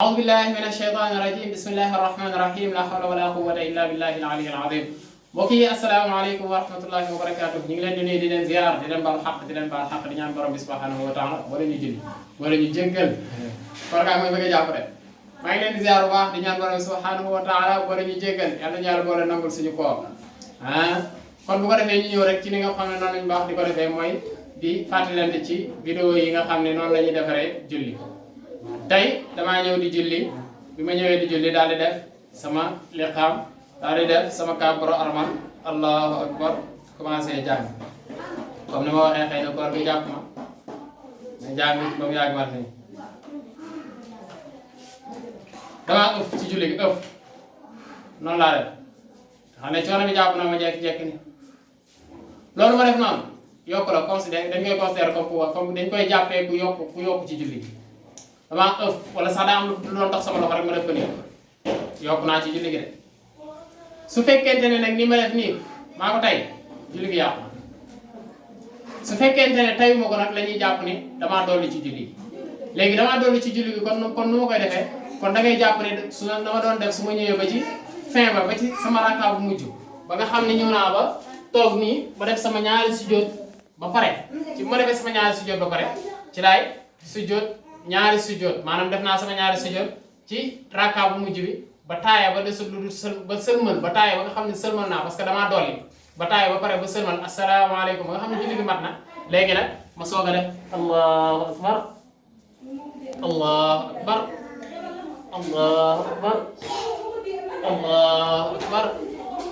أعوذ بالله من الشيطان الرجيم بسم الله الرحمن الرحيم لا حول ولا قوة إلا بالله العلي العظيم mbokk yi asalaamaaleykum wa rahmatullahi wa barakaatu ñu ngi leen di nuyu di leen ziar di leen baal xaq di leen baal xaq di ñaan borom bi subhanahu wa taala wala ñu julli wala ñu jéggal korkaa mooy bëgg a jàpp de maa ngi leen di ziar bu baax di ñaan borom bi subhanahu wa taala wala ñu jéggal yàlla ñu yàlla boole nangul suñu koor kon bu ko defee ñu ñëw rek ci li nga xam ne noonu lañu baax di ko defee mooy di fàttalante ci vidéo yi nga xam ne noonu la ñuy defaree julli tey damaa ñëw di julli bi ma ñëwee di julli daal di def sama liqaam daal di def sama kàbbaru armal allahu akbar commencé jàng comme ni ma waxee xëy na koor bi jàpp ma jàng ba mu yàgg mat nii damaa ëpp ci julli gi ëpp noonu laa def xam ne coono bi jàpp na ma jekki-jekki ni loolu ma def noonu yokk la considéré dañ koy considéré comme dañ koy jàppee ku yokk ci julli gi damaa ëpp wala sax daa am lu doon tax sama loxo rek ma def ko nii yokk naa ci julli gi de su fekkente ne nag ni ma def nii maa ko tey julli gi yàqu su fekkente ne tayuma ko nag la ñuy jàpp ni damaa dolli ci julli gi léegi damaa dolli ci julli gi kon nu ma koy defee kon da ngay jàpp ne su na ma doon def su ma ñëwee ba ci fin ba ci sama rakkaa bu mujj ba nga xam ne ñëw naa ba toog nii ma def sama ñaari sujjóot ba pare ci bu ma defee sama ñaari sujjóot ba pare ci laay sujjóot ñaari sujjóot maanaam def naa sama ñaari sujjóot ci rakkaa bu mujj bi ba taaya ba desul lu ba sëlmal ba taaya ba nga xam ne sëlmal naa parce que damaa dolli ba taaya ba pare ba sëlmal asalaamaaleykum ba nga xam ne julli gi mat na léegi nag ma soog a def allahu akbar allahu akbar allahu akbar allahu akbar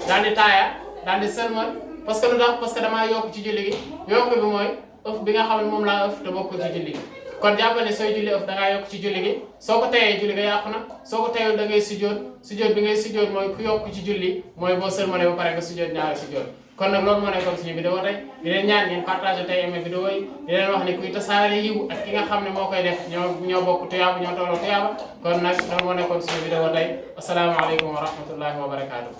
daal di taaya daal di sëlmal parce que lu tax parce que damaa yokk ci julli gi yokk bi mooy ëf bi nga xam ne moom laa ëf te bokkul ci julli gi kon jàppal ne sooy julli ëf dangaa yokk ci julli gi soo ko teyee julli nga yàqu na soo ko teyul da ngay sujjóot bi ngay sujjóot mooy ku yokk ci julli mooy boo sëlmalee ba pare nga sujjóot ñaari sujjóot kon nag loolu moo nekkoon suñu vidéo tey di leen ñaan ngeen partagé tey aimé vidéo yi di leen wax ne kuy tasaare yiw ak ki nga xam ne moo koy def ñoo bokk tuyaaba ñoo tolloo tuyaaba kon nag loolu moo nekkoon suñu vidéo tey asalaamaaleykum wa rahmatullahi wa barakaatu